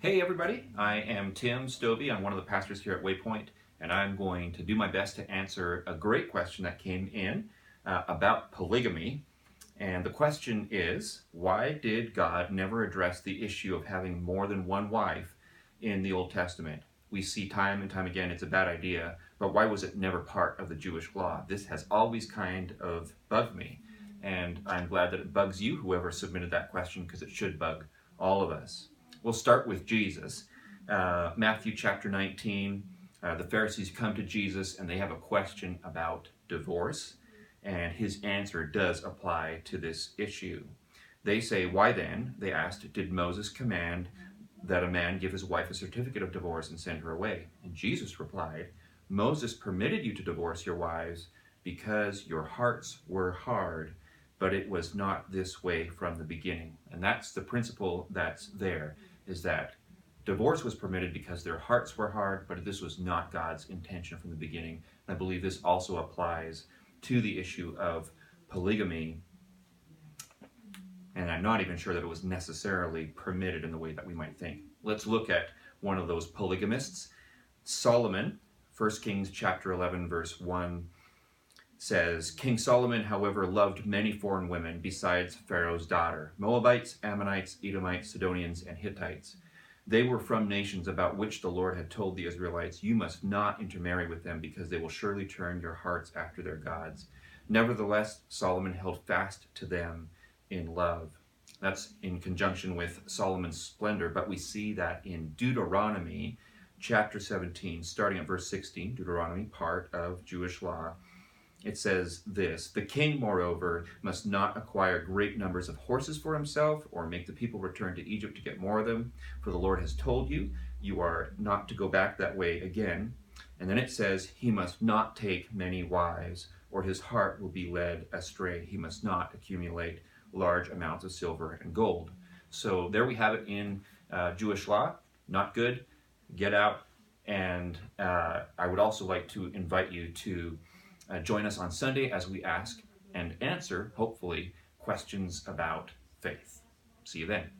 Hey everybody, I am Tim Stovey. I'm one of the pastors here at Waypoint, and I'm going to do my best to answer a great question that came in about polygamy. And the question is, why did God never address the issue of having more than one wife in the Old Testament? We see time and time again it's a bad idea, but why was it never part of the Jewish law? This has always kind of bugged me, and I'm glad that it bugs you, whoever submitted that question, because it should bug all of us. We'll start with Jesus. Matthew chapter 19, the Pharisees come to Jesus and they have a question about divorce, and his answer does apply to this issue. They say, "Why then," they asked, "did Moses command that a man give his wife a certificate of divorce and send her away?" And Jesus replied, "Moses permitted you to divorce your wives because your hearts were hard, but it was not this way from the beginning." And that's the principle that's there, is that divorce was permitted because their hearts were hard, but this was not God's intention from the beginning. And I believe this also applies to the issue of polygamy, and I'm not even sure that it was necessarily permitted in the way that we might think. Let's look at one of those polygamists. Solomon, 1 Kings chapter 11 verse 1 says, "King Solomon, however, loved many foreign women besides Pharaoh's daughter, Moabites, Ammonites, Edomites, Sidonians, and Hittites. They were from nations about which the Lord had told the Israelites, 'You must not intermarry with them, because they will surely turn your hearts after their gods.' Nevertheless, Solomon held fast to them in love." That's in conjunction with Solomon's splendor, but we see that in Deuteronomy chapter 17, starting at verse 16, Deuteronomy, part of Jewish law. It says this, "The king, moreover, must not acquire great numbers of horses for himself, or make the people return to Egypt to get more of them. For the Lord has told you, you are not to go back that way again." And then it says, "He must not take many wives, or his heart will be led astray. He must not accumulate large amounts of silver and gold." So there we have it in Jewish law. Not good. Get out. And I would also like to invite you to join us on Sunday as we ask and answer, hopefully, questions about faith. See you then.